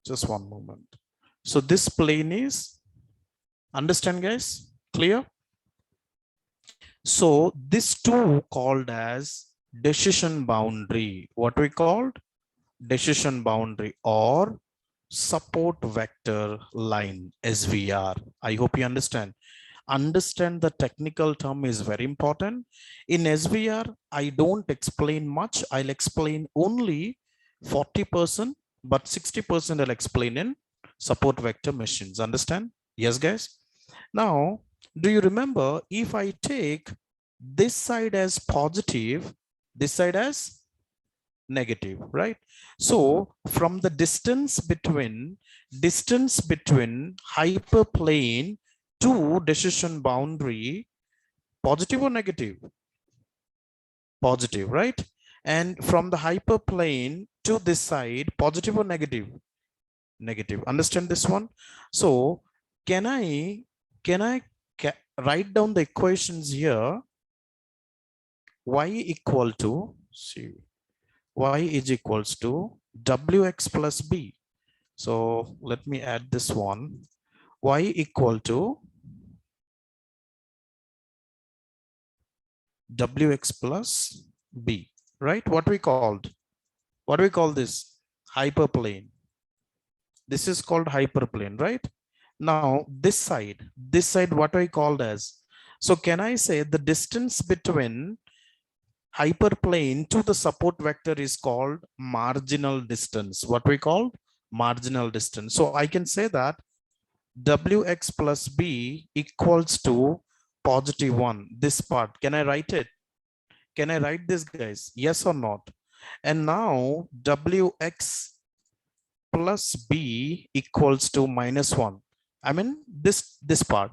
Just one moment. So this plane is, understand guys, clear? So this two called as decision boundary. What we called? Decision boundary or support vector line, SVR. I hope you understand. Understand the technical term is very important. In SVR, I don't explain much. I'll explain only 40%, but 60% I'll explain in support vector machines. Understand? Yes, guys. Now, do you remember if I take this side as positive, this side as negative, right? So from the distance between hyperplane to decision boundary, positive or negative? Positive, right? And from the hyperplane to this side, positive or negative? Negative. Understand this one? So can I write down the equations here? Y equal to, see, y is equals to wx plus b. So let me add this one. Y equal to wx plus b, right? What we call this? Hyperplane. This is called hyperplane, right? Now this side what I called as, so can I say the distance between hyperplane to the support vector is called marginal distance? What we call marginal distance. So I can say that wx plus b equals to +1. This part, can I write it? Can I write this, guys? Yes or not? And now wx plus b equals to -1. I mean this part.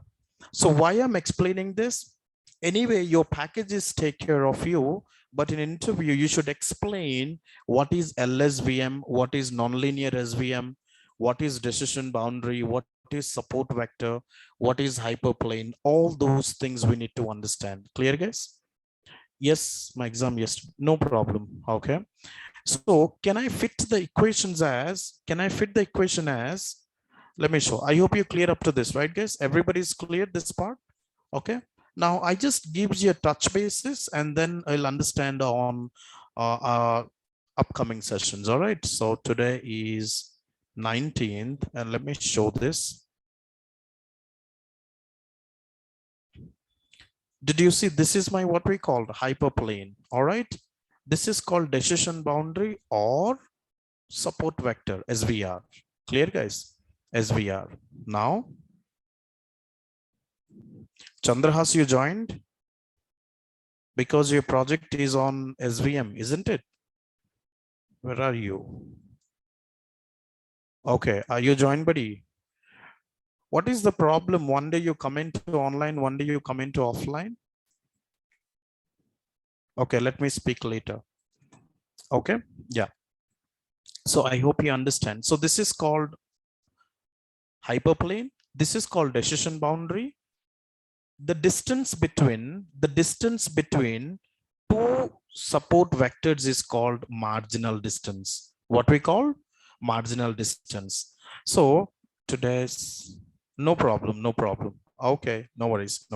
So why I'm explaining this? Anyway, your packages take care of you, but in interview you should explain what is LSVM, what is nonlinear SVM, what is decision boundary, what is support vector, what is hyperplane. All those things we need to understand. Clear, guys? Yes, my exam, yes, no problem. Okay. So can I fit the equations as, let me show. I hope you're clear up to this, right, guys? Everybody's clear this part? Okay. Now I just gives you a touch basis and then I'll understand on upcoming sessions. All right. So today is 19th and let me show this. Did you see? This is my what we called hyperplane. All right. This is called decision boundary or support vector, SVR. Clear, guys? SVR. Now, Chandrahas, you joined because your project is on SVM, isn't it? Where are you? Okay, are you joined, buddy? What is the problem? One day you come into online, one day you come into offline. Okay, let me speak later. Okay, yeah. So I hope you understand. So this is called hyperplane. This is called decision boundary. The distance between two support vectors is called marginal distance. What we call marginal distance. So today's no problem. Okay, no worries.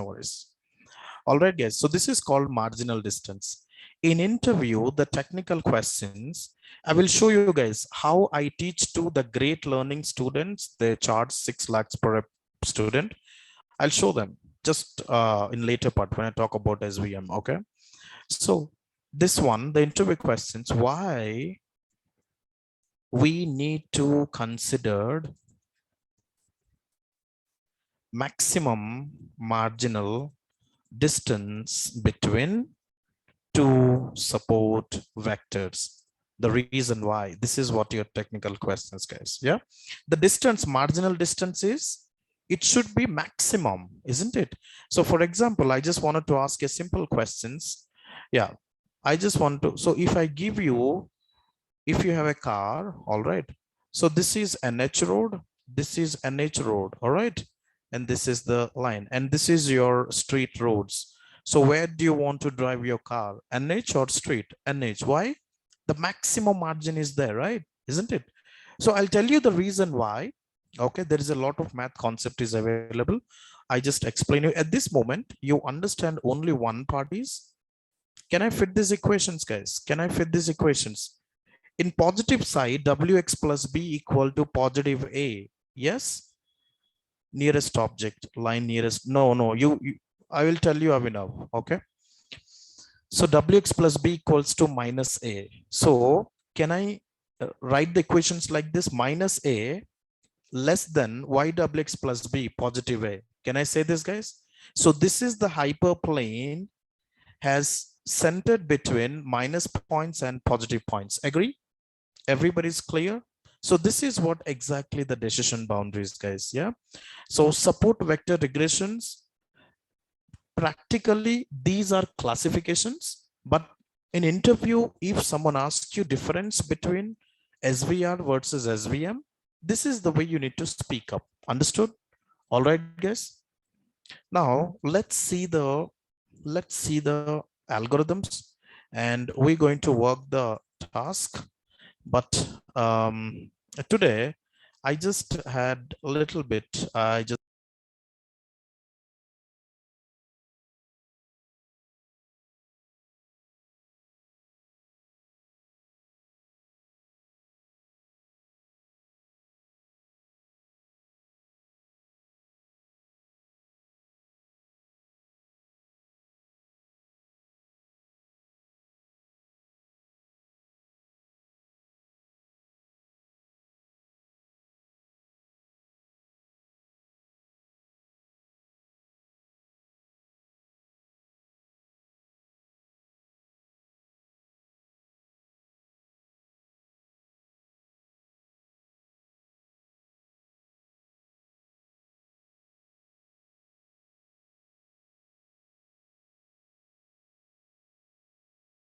All right, guys. So this is called marginal distance. In interview, the technical questions, I will show you guys how I teach to the great learning students. They charge 6 lakhs per student. I'll show them just in later part when I talk about SVM. Okay. So this one, the interview questions, why we need to consider maximum marginal distance between two support vectors. The reason why, this is what your technical questions, guys. Yeah. The distance, marginal distance is, it should be maximum, isn't it? So for example, I just wanted to ask a simple questions. Yeah. I just want to, so if I give you, if you have a car, all right. So this is NH road. This is NH road. All right. And this is the line. And this is your street roads. So where do you want to drive your car? NH or street? NH. Why? The maximum margin is there, right? Isn't it? So I'll tell you the reason why. Okay, there is a lot of math concept is available. I just explain you at this moment, you understand only one part is, can I fit these equations, guys? Can I fit these equations? In positive side, wx plus b equal to positive a. Yes. Nearest object, line nearest. No, you I will tell you Abhinav. Okay. So wx plus b equals to minus a. So can I write the equations like this? Minus a less than ywx plus b positive a. Can I say this, guys? So this is the hyperplane has centered between minus points and positive points. Agree? Everybody's clear? So this is what exactly the decision boundaries, guys. Yeah. So support vector regressions, practically these are classifications, but in interview, if someone asks you difference between SVR versus SVM, this is the way you need to speak up. Understood? All right, guys. Now let's see the algorithms, and we're going to work the task. But today I just had a little bit. I just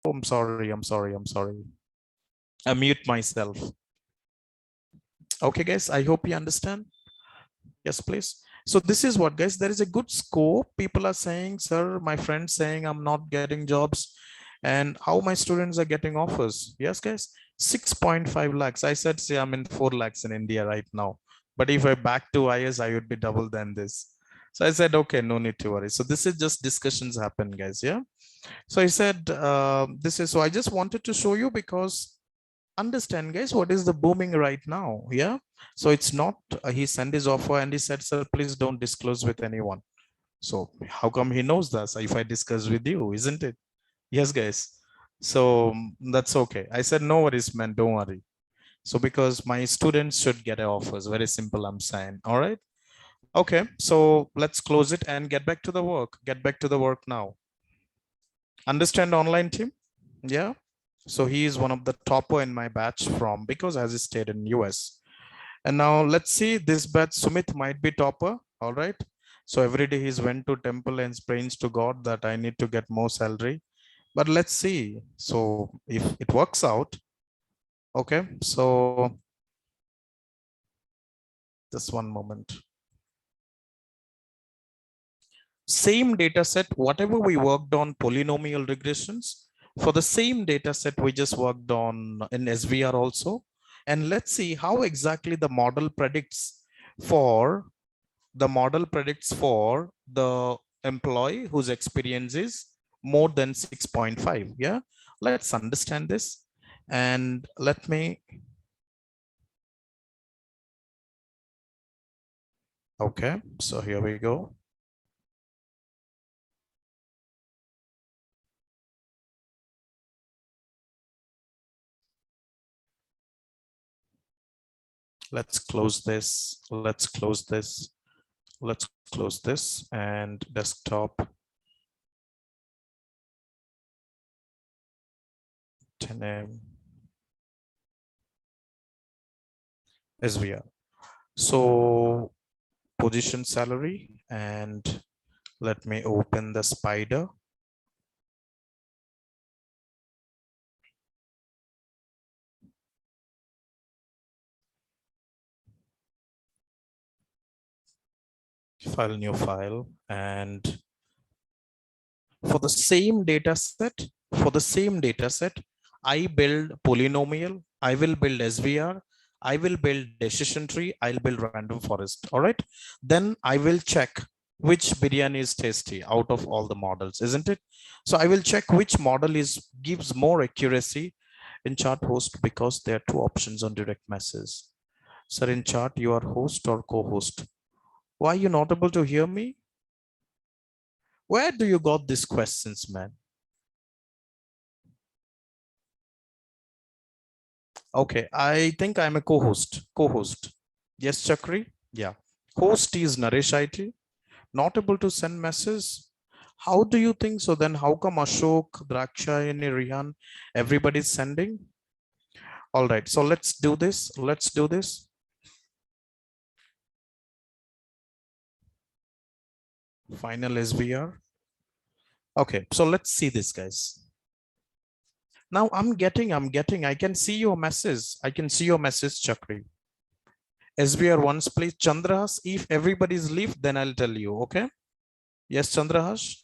I'm sorry. I mute myself. Okay, guys. I hope you understand. Yes, please. So this is what, guys, there is a good scope. People are saying, sir, my friends saying I'm not getting jobs, and how my students are getting offers. Yes, guys, 6.5 lakhs. I said, see, I'm in 4 lakhs in India right now. But if I back to IS, I would be double than this. So I said, okay, no need to worry. So this is just discussions happen, guys. Yeah. So I said, this is, so I just wanted to show you because understand, guys, what is the booming right now. Yeah. So it's not he sent his offer and he said, sir, please don't disclose with anyone. So how come he knows that if I discuss with you, isn't it? Yes, guys. So that's okay. I said, no worries, man, don't worry. So because my students should get offers, very simple, I'm saying. All right. Okay, so let's close it and get back to the work. Get back to the work now. Understand online team? Yeah. So he is one of the topper in my batch from, because as he stayed in US. And now let's see, this batch Sumit might be topper. All right. So every day he's went to temple and prays to God that I need to get more salary. But let's see. So if it works out, okay. So just one moment. Same data set, whatever we worked on polynomial regressions, for the same data set we just worked on in SVR also. And let's see how exactly the model predicts for the employee whose experience is more than 6.5. Yeah, let's understand this. And let me, okay, so here we go. Let's close this. Let's close this. Let's close this and desktop 10 SVR. So position salary, and let me open the spider. File, new file, and for the same data set, I build polynomial, I will build SVR, I will build decision tree. I'll build random forest. All right. Then I will check which biryani is tasty out of all the models, isn't it? So I will check which model is gives more accuracy in chart host, because there are two options on direct message. Sir, in chart, you are host or co-host. Why are you not able to hear me? Where do you got these questions, man? Okay, I think I'm a co-host. Co-host. Yes, Chakri? Yeah. Host is Naresh IT. Not able to send message. How do you think so? Then how come Ashok, Drakshayani, Rihan, everybody's sending? All right, so let's do this. Let's do this. Final SVR. Okay, so let's see this, guys. Now I can see your message. I can see your message, Chakri. SVR once, please. Chandrahas, if everybody's leave, then I'll tell you, okay? Yes, Chandrahas.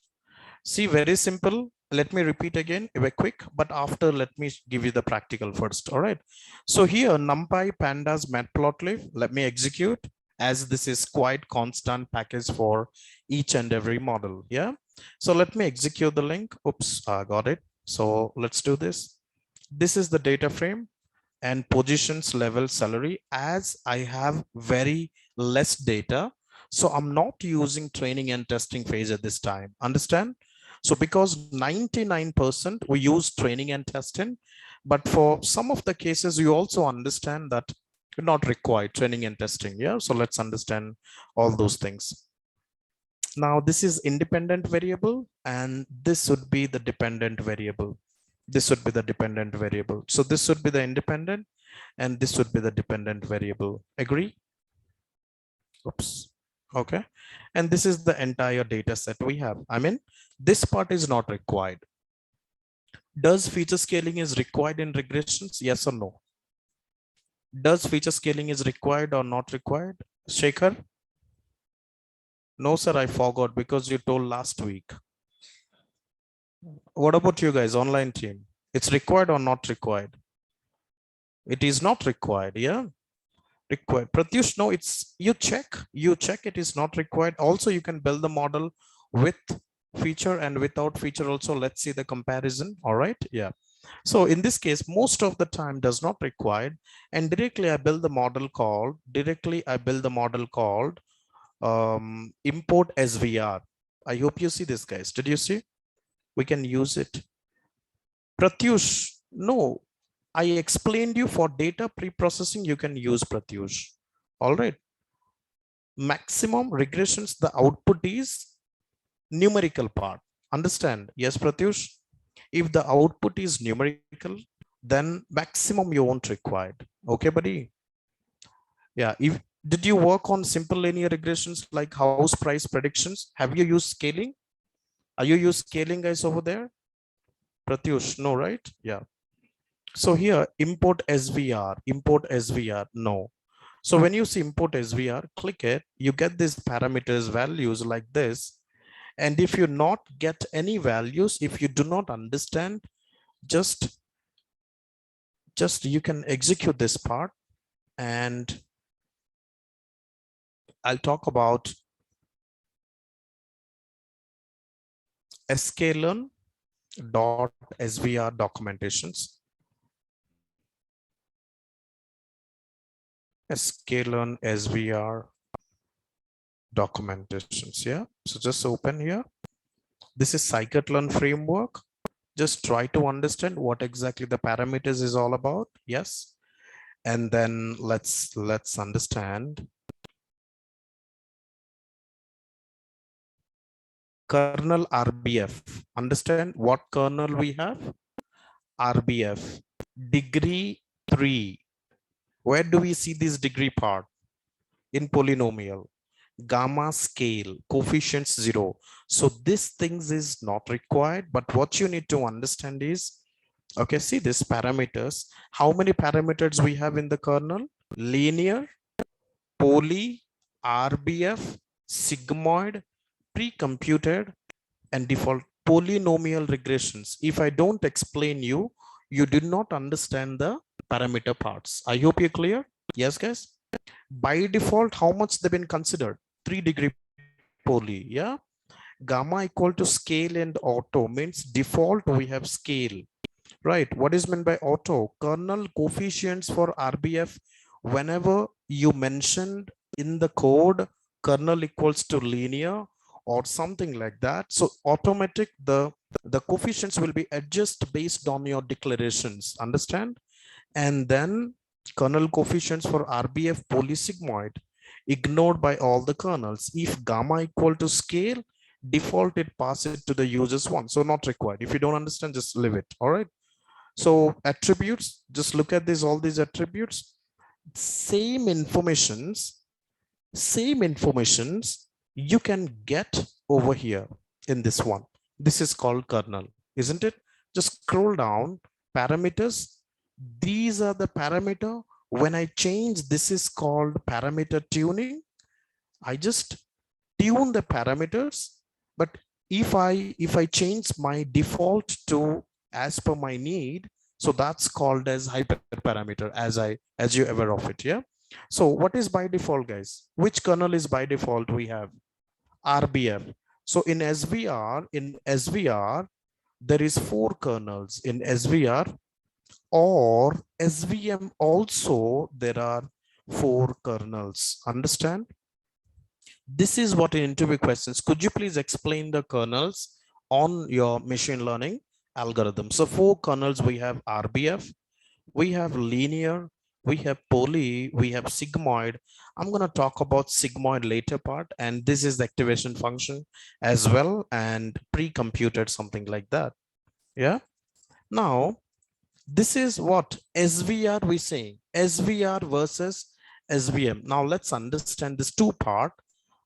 See, very simple. Let me repeat again, very quick, but after let me give you the practical first, all right? So here, NumPy, Pandas, Matplotlib, let me execute, as this is quite constant package for each and every model, yeah? So let me execute the link. Oops, I got it. So let's do this. This is the data frame and positions level salary, as I have very less data. So I'm not using training and testing phase at this time. Understand? So because 99% we use training and testing, but for some of the cases, you also understand that you're not required training and testing. Yeah. So let's understand all those things. Now this is independent variable, and this would be the dependent variable. This would be the dependent variable. So this would be the independent, and this would be the dependent variable. Agree? Oops. Okay. And this is the entire data set we have. I mean, this part is not required. Does feature scaling is required in regressions? Yes or no? Does feature scaling is required or not required? Shekhar? No, sir, I forgot because you told last week. What about you guys, online team? It's required or not required? It is not required, yeah? Required. Pratyush, no, it's you check it is not required. Also, you can build the model with feature and without feature also. Let's see the comparison. All right, yeah. So in this case, most of the time does not required, and directly I build the model called import SVR. I hope you see this, guys. Did you see? We can use it. Pratyush, no, I explained you for data pre-processing, you can use Pratyush. All right. Maximum regressions, the output is numerical part. Understand? Yes, Pratyush. If the output is numerical, then maximum you won't require. Okay, buddy. Yeah. If did you work on simple linear regressions like house price predictions? Have you used scaling? Are you use scaling, guys, over there? Pratyush, no, right? Yeah. So here, import SVR, no. So when you see import SVR, click it, you get these parameters values like this. And if you not get any values, if you do not understand, just you can execute this part, and I'll talk about sklearn.svr documentations. Sklearn SVR documentations. Yeah. So just open here. This is scikit-learn framework. Just try to understand what exactly the parameters is all about. Yes. And then let's understand kernel RBF. Understand what kernel we have? RBF. Degree 3. Where do we see this degree part? In polynomial. Gamma scale, coefficients 0. So this things is not required, but what you need to understand is, okay, see this parameters. How many parameters we have in the kernel? Linear, poly, RBF, sigmoid, pre-computed, and default. Polynomial regressions. If I don't explain you, you did not understand the parameter parts. I hope you're clear. Yes, guys. By default, how much they've been considered? 3-degree poly. Yeah. Gamma equal to scale and auto means default we have scale. Right. What is meant by auto? Kernel coefficients for RBF. Whenever you mentioned in the code, kernel equals to linear or something like that. So automatic, the coefficients will be adjusted based on your declarations. Understand? And then kernel coefficients for RBF polysigmoid ignored by all the kernels. If gamma equal to scale, default it pass it to the users one. So not required. If you don't understand, just leave it. All right. So attributes, just look at this, all these attributes, same informations you can get over here in this one. This is called kernel, isn't it? Just scroll down, parameters. These are the parameter. When I change, this is called parameter tuning. I just tune the parameters, but if I change my default to as per my need, so that's called as hyperparameter, as you aware of it. Yeah. So what is by default, guys? Which kernel is by default? We have RBF. So in SVR there is 4 kernels in SVR, or SVM also there are 4 kernels. Understand? This is what in interview questions. Could you please explain the kernels on your machine learning algorithm? So 4 kernels, we have RBF, we have linear, we have poly, we have sigmoid. I'm going to talk about sigmoid later part, and this is the activation function as well, and pre-computed something like that. Yeah. Now, this is what SVR we saying, SVR versus SVM. Now let's understand this two part.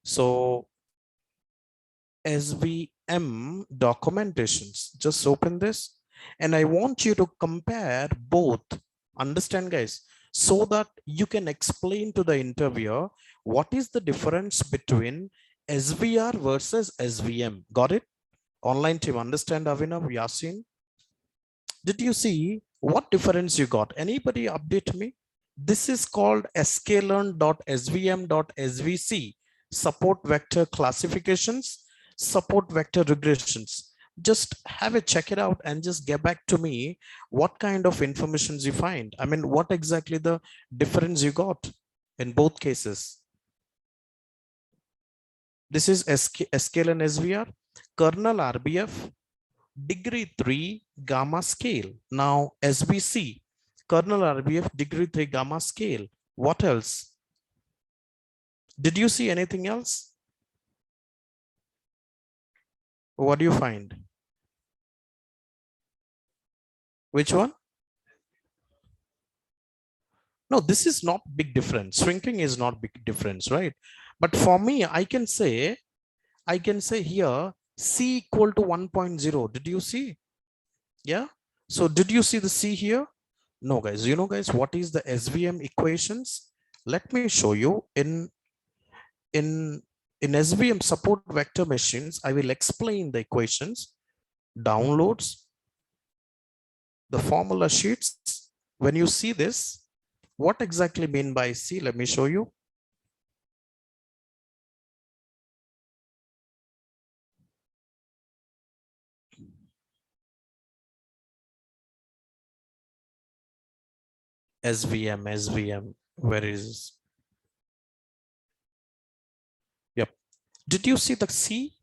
So SVM documentations, just open this and I want you to compare both. Understand, guys, so that you can explain to the interviewer what is the difference between SVR versus SVM. Got it? Online team, understand, Avinav, Yasin? Did you see what difference you got? Anybody update me? This is called sklearn.svm.svc, support vector classifications, support vector regressions. Just have a check it out and just get back to me what kind of informations you find. I mean, what exactly the difference you got in both cases. This is sklearn SVR, kernel RBF, degree 3 gamma scale. Now SBC, kernel RBF, degree 3 gamma scale. What else? Did you see anything else? What do you find? Which one? No, this is not big difference. Shrinking is not big difference, right? But for me, I can say here C equal to 1.0. Did you see? Yeah. So did you see the C here? No, guys. You know, guys, what is the SVM equations? Let me show you in SVM support vector machines. I will explain the equations, downloads, the formula sheets. When you see this, what exactly mean by C? Let me show you. SVM, where is? Yep. Did you see the C?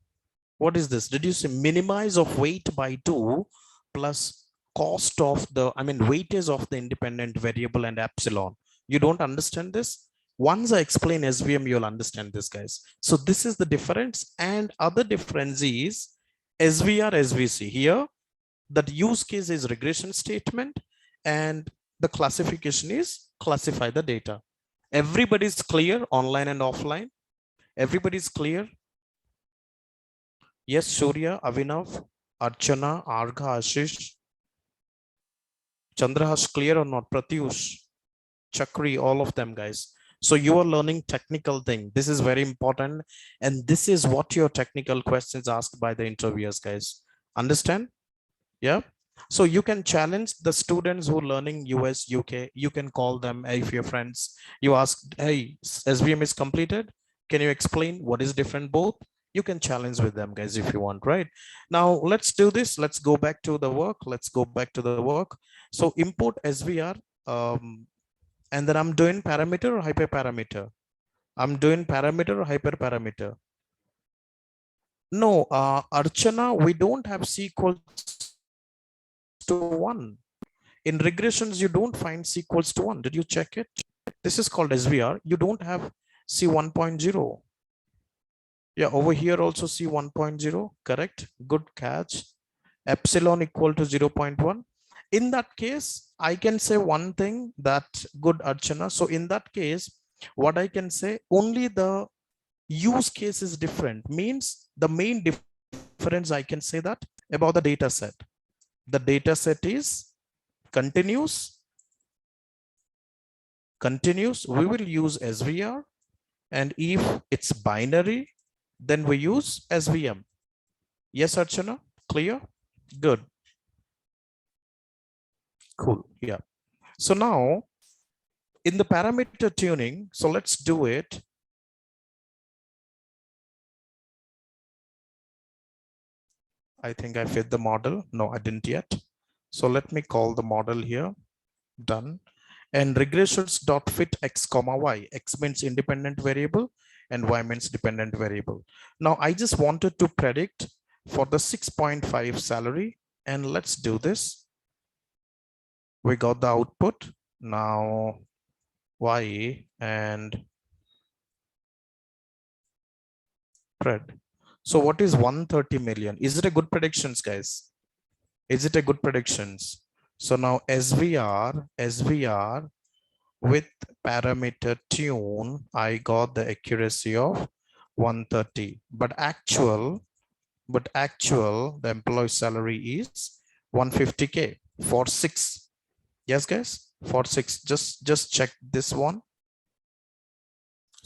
What is this? Did you see minimize of weight by 2 plus cost of the, I mean, weightage of the independent variable and epsilon? You don't understand this? Once I explain SVM, you'll understand this, guys. So this is the difference, and other difference is SVR, SVC. Here, that use case is regression statement, and the classification is classify the data. Everybody's clear, online and offline? Everybody's clear? Yes, Surya, Avinav, Archana, Argha, Ashish, Chandrahas, clear or not? Pratyush, Chakri, all of them, guys. So you are learning technical thing. This is very important. And this is what your technical questions asked by the interviewers, guys. Understand? Yeah. So you can challenge the students who are learning US, UK. You can call them if your friends, you ask, hey, SVM is completed. Can you explain what is different both? You can challenge with them, guys, if you want, right? Now let's do this. Let's go back to the work. Let's go back to the work. So import SVR, and then I'm doing parameter or hyperparameter. I'm doing parameter or hyperparameter. No, Archana, we don't have C equals to 1. In regressions, you don't find C equals to 1. Did you check it? This is called SVR. You don't have C 1.0. Yeah, over here also C 1.0. Correct. Good catch. Epsilon equal to 0.1. In that case, I can say one thing that good Archana. So in that case, what I can say, only the use case is different. Means the main difference I can say that about the data set. The data set is continuous. We will use SVR, and if it's binary, then we use SVM. Yes, Archana, clear? Good. Cool. Yeah. So now in the parameter tuning, so let's do it. I think I fit the model. No, I didn't yet. So let me call the model here. Done. And regressions.fit x comma y. X means independent variable and y means dependent variable. Now I just wanted to predict for the 6.5 salary, and let's do this. We got the output. Now y and pred. So what is 130 million? Is it a good predictions, guys? Is it a good predictions? So now SVR with parameter tune, I got the accuracy of 130, but actual, the employee salary is 150K for 6. Yes, guys, for 6. Just check this one.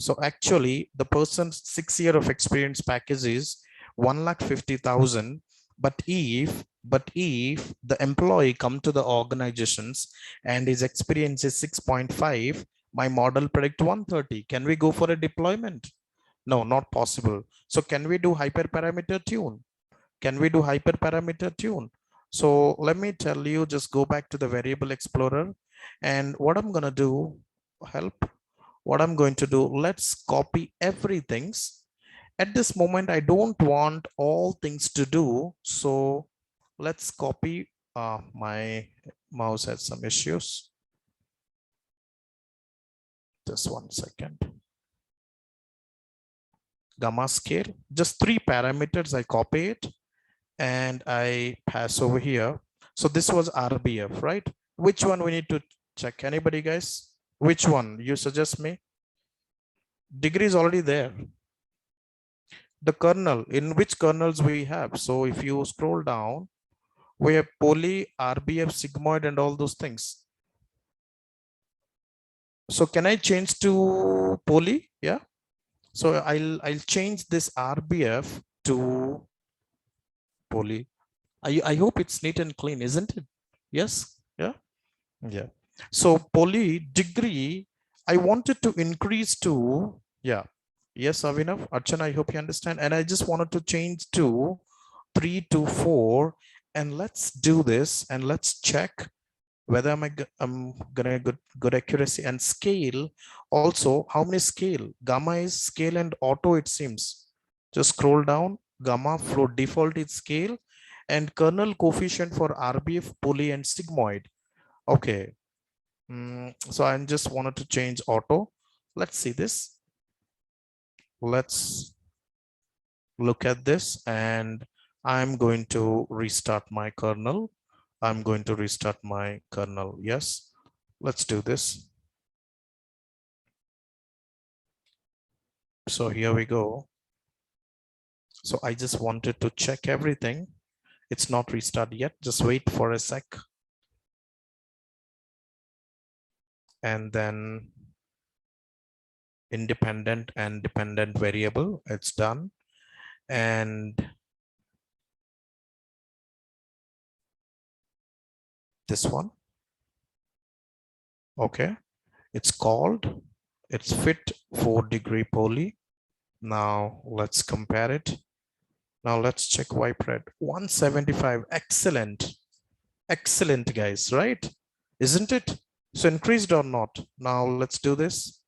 So actually the person's 6 year of experience package is 1,50,000. But if the employee come to the organizations and his experience is 6.5, my model predict 130. Can we go for a deployment? No, not possible. So can we do hyperparameter tune? Can we do hyperparameter tune? So let me tell you, just go back to the variable explorer, and what I'm gonna do, help. What I'm going to do, let's copy everything. At this moment, I don't want all things to do. So let's copy. My mouse has some issues. Just 1 second. Gamma scale, just 3 parameters. I copy it and I pass over here. So this was RBF, right? Which one we need to check? Anybody, guys? Which one you suggest me? Degree is already there. The kernel, in which kernels we have. So if you scroll down, we have poly, RBF, sigmoid, and all those things. So can I change to poly? Yeah. So I'll change this RBF to poly. I hope it's neat and clean, isn't it? Yes. Yeah. Yeah. So poly degree, I wanted to increase to, yeah. Yes, Avinav, Archana, I hope you understand. And I just wanted to change to 3 to 4. And let's do this and let's check whether I'm gonna get good accuracy and scale. Also, how many scale? Gamma is scale and auto, it seems. Just scroll down. Gamma flow default is scale, and kernel coefficient for RBF, poly, and sigmoid. Okay. So I just wanted to change auto. Let's see this. Let's look at this, and I'm going to restart my kernel. I'm going to restart my kernel. Yes, let's do this. So here we go. So I just wanted to check everything. It's not restart yet. Just wait for a sec. And then independent and dependent variable, it's done. And this one. Okay, it's called, it's fit 4-degree poly. Now let's compare it. Now let's check YPRED 175. Excellent. Excellent, guys, right? Isn't it? So increased or not? Now let's do this.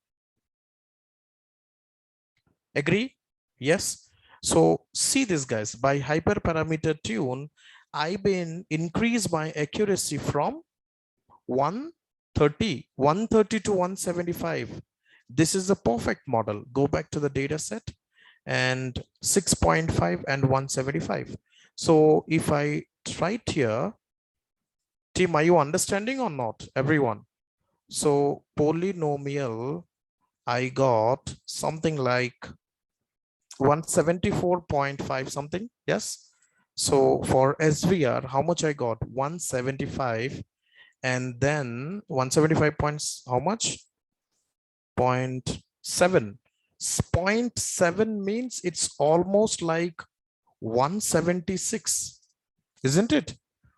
Agree? Yes. So see this, guys, by hyperparameter tune, I've been increased my accuracy from 130 to 175. This is a perfect model. Go back to the data set and 6.5 and 175. So if I write here, team, are you understanding or not, everyone? So polynomial, I got something like 174.5 something. Yes. So for SVR, how much I got? 175, and then 175 points, how much? 0.7. 0.7 means it's almost like 176, isn't it?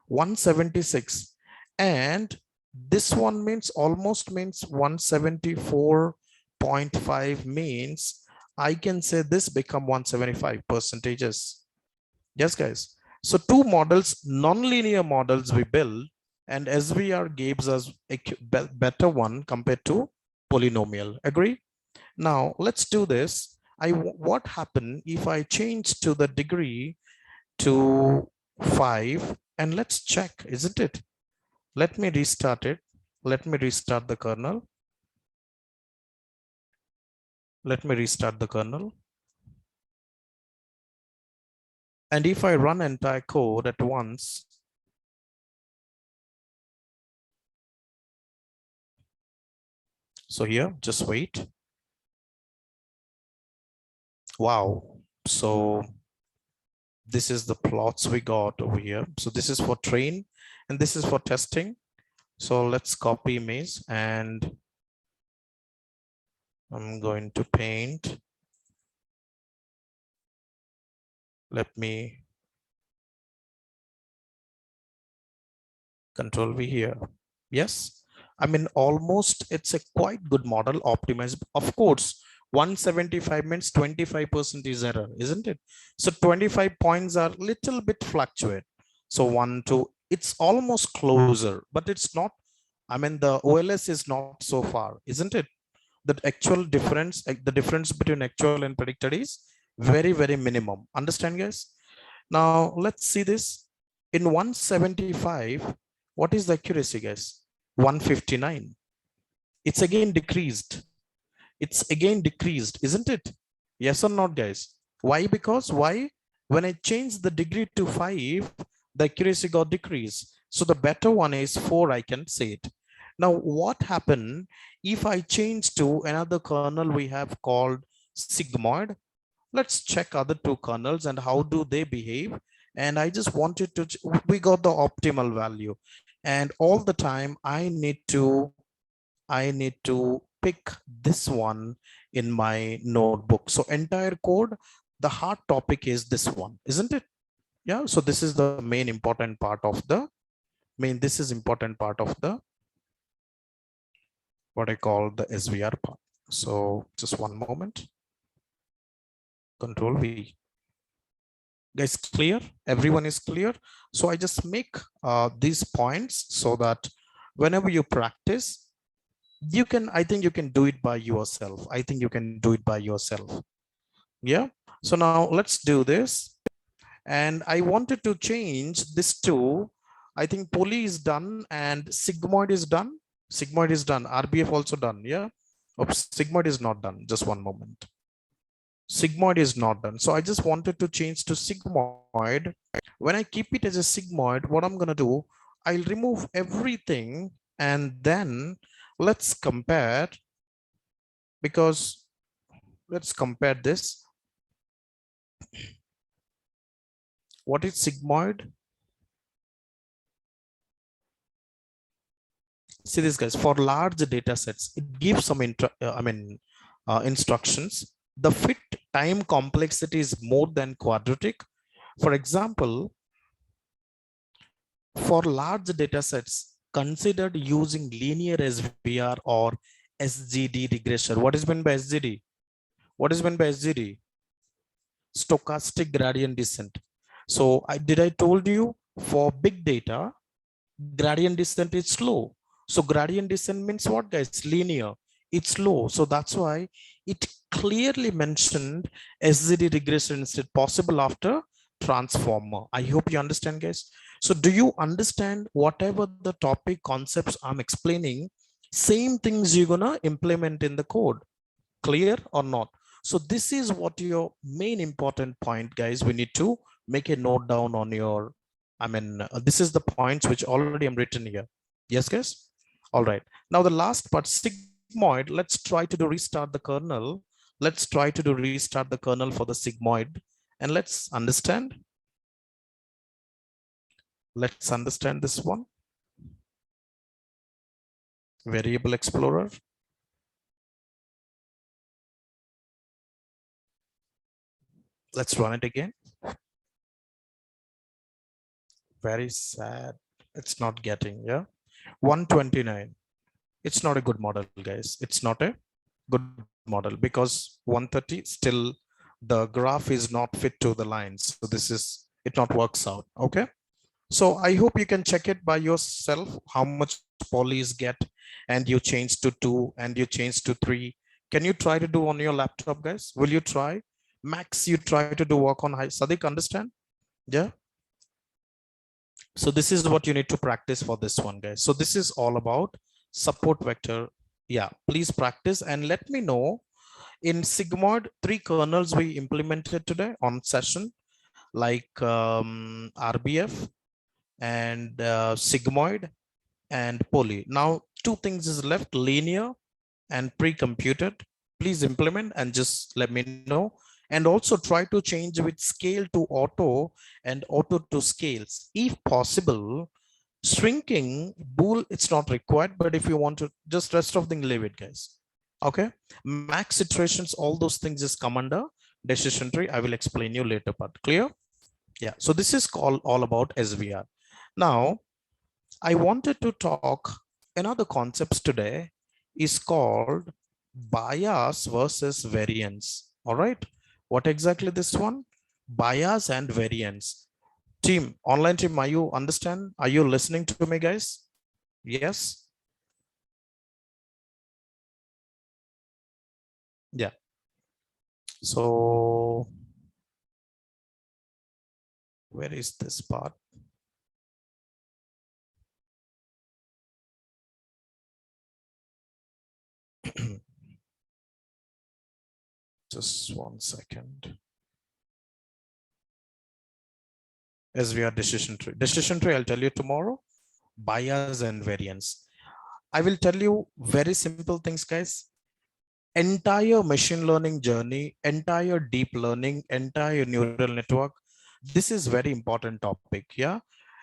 176. And this one means almost means 174.5 means I can say this become 175 percentages. Yes, guys. So two models, non-linear models we build, and SVR gives us a better one compared to polynomial. Agree? Now let's do this. What happened if I change to the degree to 5, and let's check, isn't it? Let me restart it. Let me restart the kernel. Let me restart the kernel. And if I run entire code at once, so here, just wait. Wow. So this is the plots we got over here. So this is for train and this is for testing. So let's copy image and I'm going to paint. Let me Control V here. Yes. I mean, almost it's a quite good model optimized. Of course, 175 means 25% is error, isn't it? So 25 points are little bit fluctuate. So 1, 2, it's almost closer, but it's not. I mean, the OLS is not so far, isn't it? The actual difference, the difference between actual and predicted is very, very minimum. Understand, guys? Now let's see this. In 175, what is the accuracy, guys? 159. It's again decreased. It's again decreased, isn't it? Yes or not, guys? Why? Because why? When I change the degree to 5, the accuracy got decreased. So the better one is 4, I can say it. Now, what happened if I change to another kernel we have called sigmoid? Let's check other two kernels and how do they behave. And I just wanted to, we got the optimal value. And all the time I need to pick this one in my notebook. So entire code, the hard topic is this one, isn't it? Yeah. So this is the main important part of the this is important part of the what I call the SVR part. So just one moment. Control V. Guys, clear? Everyone is clear? So I just make these points so that whenever you practice, you can, I think you can do it by yourself. I think you can do it by yourself. Yeah. So now let's do this. And I wanted to change this to, I think poly is done and sigmoid is done. Sigmoid is done. RBF also done. Yeah. Oops, sigmoid is not done. Just one moment. Sigmoid is not done. So I just wanted to change to sigmoid. When I keep it as a sigmoid, what I'm going to do, I'll remove everything and then let's compare, because let's compare this. What is sigmoid? See this, guys, for large data sets, it gives some instructions. The fit time complexity is more than quadratic. For example, for large data sets, considered using linear SVR or SGD regression. What is meant by SGD? What is meant by SGD? Stochastic gradient descent. So I told you for big data, gradient descent is slow. So gradient descent means what, guys? Linear. It's slow. So that's why it clearly mentioned SGD regression instead possible after transformer. I hope you understand, guys. So do you understand whatever the topic concepts I'm explaining, same things you're gonna implement in the code? Clear or not? So this is what your main important point, guys. We need to make a note down on your, this is the points which already I'm written here. Yes, guys. All right. Now the last part, sigmoid. Let's try to do restart the kernel. Let's try to do restart the kernel for the sigmoid, and let's understand. Let's understand this one. Variable Explorer. Let's run it again. Very sad. It's not getting, yeah. 129. It's not a good model, guys. It's not a good model because 130 still the graph is not fit to the lines. So this is, it not works out. Okay. So I hope you can check it by yourself, how much polys get, and you change to 2 and you change to 3. Can you try to do on your laptop, guys? Will you try? Max, you try to do work on high. Sadiq, understand? Yeah. So this is what you need to practice for this one, guys. So this is all about support vector. Yeah, please practice and let me know. In sigmoid, 3 kernels we implemented today on session, like RBF and sigmoid and poly. Now 2 things is left, linear and pre-computed. Please implement and just let me know. And also try to change with scale to auto and auto to scales. If possible, shrinking bool, it's not required, but if you want to, just rest of the thing, leave it, guys. Okay. Max iterations, all those things just come under decision tree. I will explain you later part. Clear? Yeah. So this is called all about SVR. Now, I wanted to talk another concepts today is called bias versus variance. All right. What exactly this one? Bias and variance. Team, online team, are you understand? Are you listening to me, guys? Yes. Yeah. So where is this part? Just 1 second. SVR decision tree. Decision tree, I'll tell you tomorrow. Bias and variance. I will tell you very simple things, guys. Entire machine learning journey, entire deep learning, entire neural network. This is very important topic. Yeah.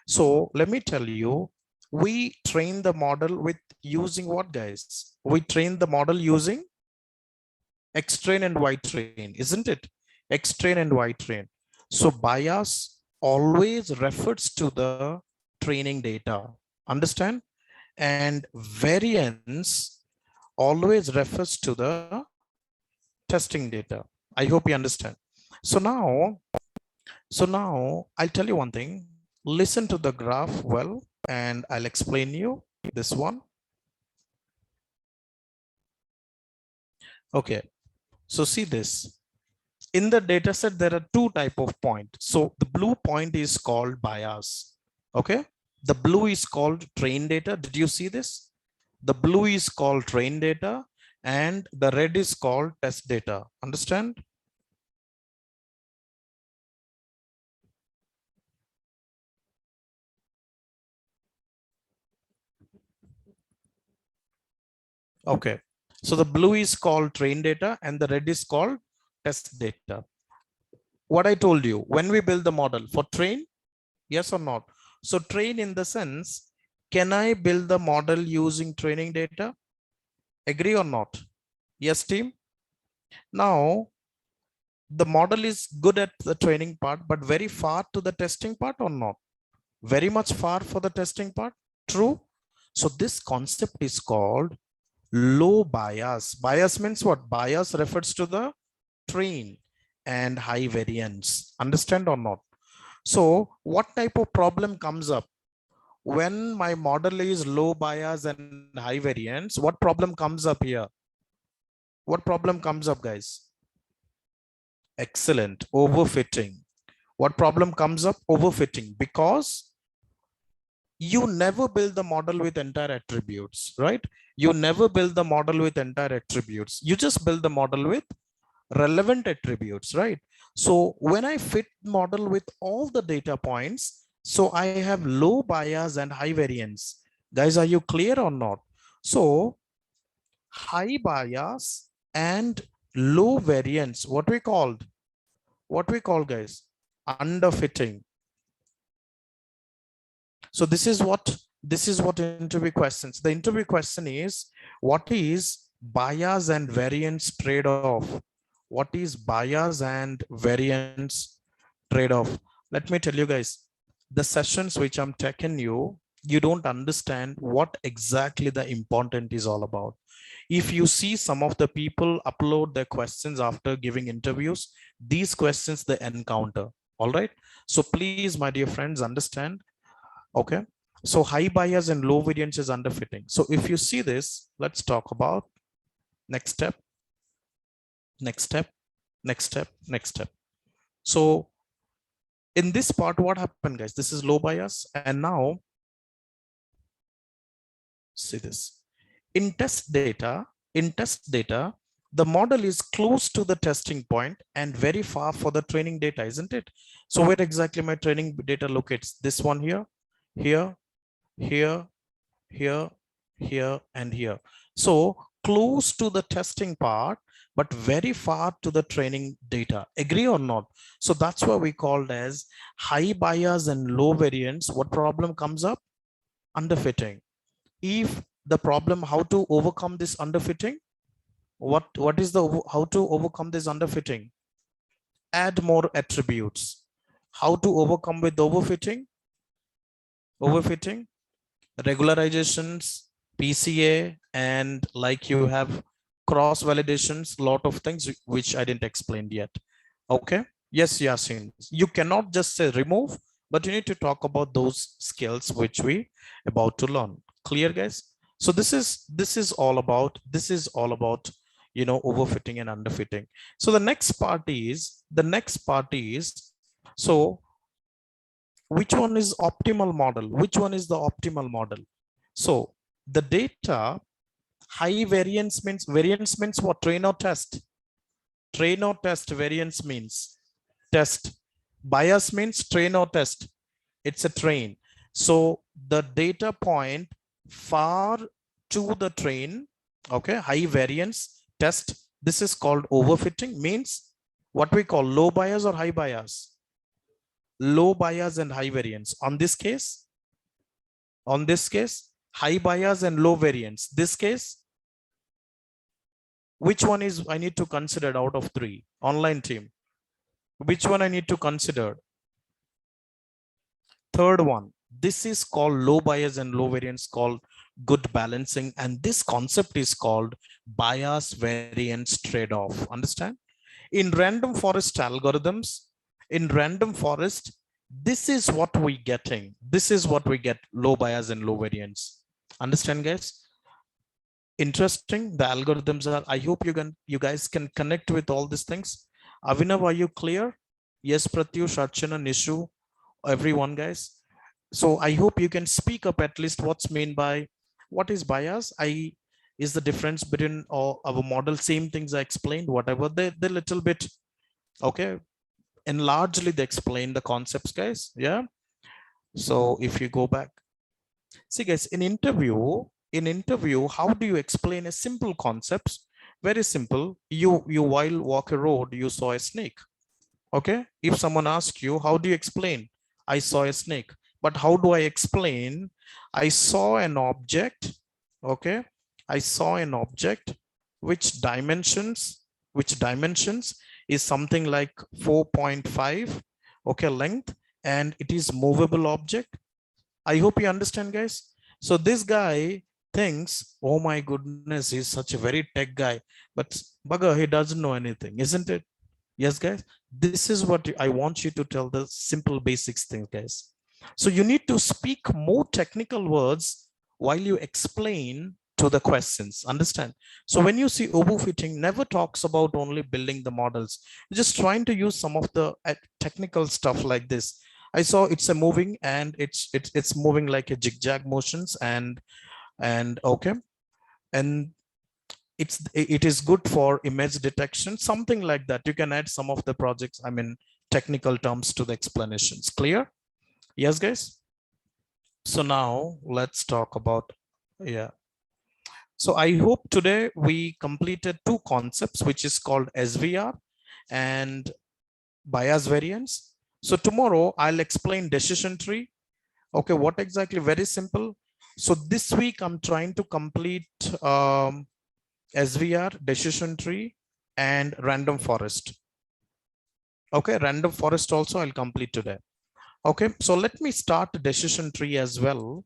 So let me tell you, we train the model with using what, guys? We train the model using X-train and Y-train, isn't it? X-train and Y-train. So bias always refers to the training data. Understand? And variance always refers to the testing data. I hope you understand. So now I'll tell you one thing. Listen to the graph well, and I'll explain you this one. Okay. So see this. In the data set, there are 2 type of point. So the blue point is called bias. Okay. The blue is called train data. Did you see this? The blue is called train data and the red is called test data. Understand? Okay. So the blue is called train data and the red is called test data. What I told you, when we build the model for train, yes or not? So train in the sense, can I build the model using training data? Agree or not? Yes, team. Now, the model is good at the training part, but very far to the testing part or not? Very much far for the testing part. True. So this concept is called low bias. Bias means what? Bias refers to the train, and high variance. Understand or not? So what type of problem comes up when my model is low bias and high variance? What problem comes up here? What problem comes up, guys? Excellent. Overfitting. What problem comes up? Overfitting, because you never build the model with entire attributes, right? You never build the model with entire attributes. You just build the model with relevant attributes, right? So when I fit model with all the data points, so I have low bias and high variance. Guys, are you clear or not? So high bias and low variance, what we call, guys? Underfitting. So this is what interview questions. The interview question is, what is bias and variance trade-off? What is bias and variance trade-off? Let me tell you guys, the sessions which I'm taking you don't understand what exactly the important is all about. If you see some of the people upload their questions after giving interviews, these questions they encounter. All right. So please, my dear friends, understand. Okay. So high bias and low variance is underfitting. So if you see this, let's talk about next step, next step, next step, next step. So in this part, what happened, guys? This is low bias. And now see this. In test data, the model is close to the testing point and very far for the training data, isn't it? So where exactly my training data locates? This one here, here, here, here, here, and here. So close to the testing part, but very far to the training data. Agree or not? So that's what we called as high bias and low variance. What problem comes up? Underfitting. If the problem, how to overcome this underfitting? What is the how to overcome this underfitting? Add more attributes. How to overcome with overfitting? Overfitting, regularizations, PCA, and like you have cross validations, lot of things which I didn't explain yet. Okay. Yes, Yasin, you cannot just say remove, but you need to talk about those skills which we about to learn. Clear, guys? So this is all about overfitting and underfitting. So the next part is so which one is optimal model? Which one is the optimal model? So the data high variance means what? Train or test? Train or test. Variance means test. Bias means train or test. It's a train. So the data point far to the train, okay, high variance test. This is called overfitting, means what we call low bias or high bias. Low bias and high variance. On this case, high bias and low variance. This case, which one is I need to consider out of three? Online team, which one I need to consider? Third one. This is called low bias and low variance, called good balancing, and this concept is called bias variance trade-off. Understand? In random forest algorithms, this is what we getting. This is what we get: low bias and low variance. Understand, guys? Interesting. The algorithms are, I hope you guys can connect with all these things. Avinav, are you clear? Yes, Pratyush, Archana, Nishu, everyone, guys. So I hope you can speak up at least what's mean by what is bias. Is the difference between our model, same things I explained, whatever they little bit, okay, and largely they explain the concepts, guys. Yeah. So if you go back, see, guys, in interview, how do you explain a simple concepts? Very simple. You while walk a road, you saw a snake. Okay. If someone asks you, how do you explain? I saw a snake. But how do I explain? I saw an object. Okay. I saw an object which dimensions is something like 4.5, okay, length, and it is movable object. I hope you understand, guys. So this guy thinks, oh my goodness, he's such a very tech guy, but bugger, he doesn't know anything, isn't it? Yes, guys, this is what I want you to tell, the simple basics things, guys. So you need to speak more technical words while you explain to the questions. Understand? So when you see overfitting, never talks about only building the models. Just trying to use some of the technical stuff like this. I saw it's a moving and it's moving like a zigzag motions and okay, and it is good for image detection, something like that. You can add some of the projects, I mean technical terms to the explanations. Clear? Yes, guys. So now let's talk about, yeah. So I hope today we completed two concepts, which is called SVR and bias variance. So tomorrow I'll explain decision tree. Okay, what exactly? Very simple. So this week I'm trying to complete SVR, decision tree, and random forest. Okay, random forest also I'll complete today. Okay, so let me start decision tree as well.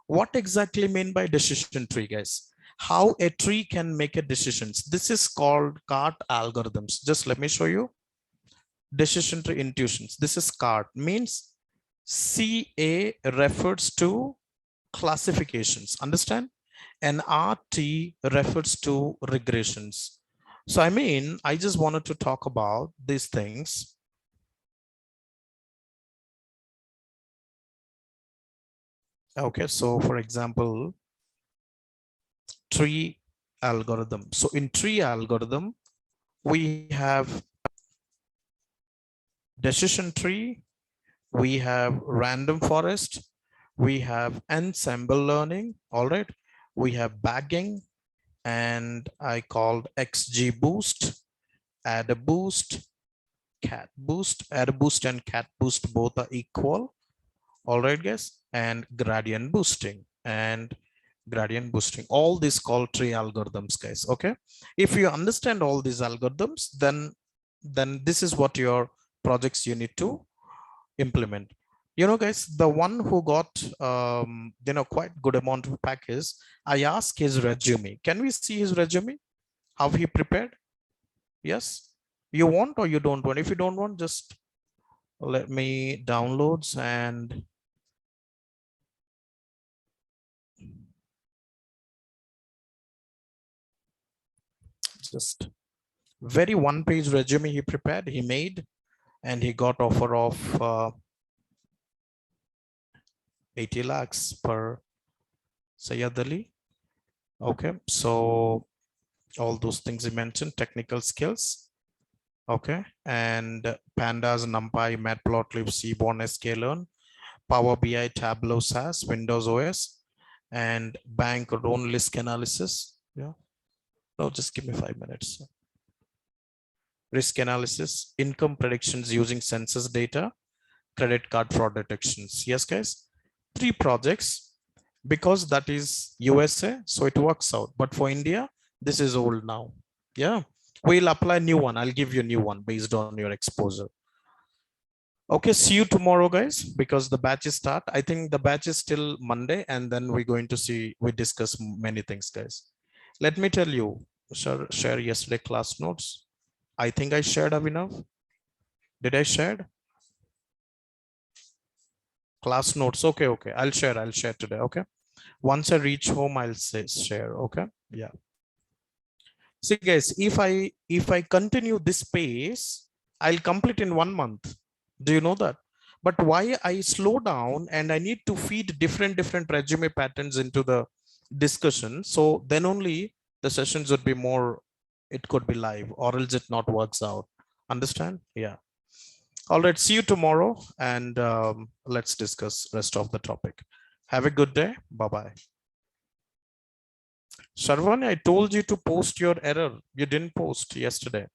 What exactly mean by decision tree, guys? How a tree can make a decisions. This is called CART algorithms. Just let me show you. Decision tree intuitions. This is CART, means CA refers to classifications. Understand? And RT refers to regressions. So I mean, I just wanted to talk about these things. Okay, so for example, tree algorithm. So in tree algorithm, we have decision tree, we have random forest, we have ensemble learning, all right, we have bagging, and I called XG boost, add a boost, cat boost, add a boost and cat boost both are equal. All right, guys, and gradient boosting and gradient boosting. All these called tree algorithms, guys. Okay, if you understand all these algorithms, then this is what your projects you need to implement. You know, guys, the one who got quite good amount of package, I asked his resume. Can we see his resume? How he prepared? Yes, you want or you don't want? If you don't want, just let me downloads and just very one-page resume he prepared, he made, and he got offer of 80 lakhs per Sayyad Ali. Okay, so all those things he mentioned, technical skills. Okay, and Pandas, NumPy, Matplotlib, Seaborn, sklearn, Power BI, Tableau, SAS, Windows OS, and bank own list analysis. Yeah, no, just give me 5 minutes. Risk analysis, income predictions using census data, credit card fraud detections. Yes, guys, 3 projects, because that is USA, so it works out. But for India, this is old now. Yeah, we'll apply new one. I'll give you a new one based on your exposure. Okay, see you tomorrow, guys, because the batches start. I think the batch is still Monday, and then we're going to see, we discuss many things, guys. Let me tell you, share yesterday class notes. I think I shared enough. Did I share class notes? Okay, okay. I'll share today. Okay. Once I reach home, I'll say share. Okay. Yeah. See, guys, if I continue this pace, I'll complete in 1 month. Do you know that? But why I slow down and I need to feed different resume patterns into the discussion. So then only the sessions would be more, it could be live, or else it not works out. Understand? Yeah. All right. See you tomorrow, and let's discuss rest of the topic. Have a good day. Bye-bye. Sharvani, I told you to post your error. You didn't post yesterday.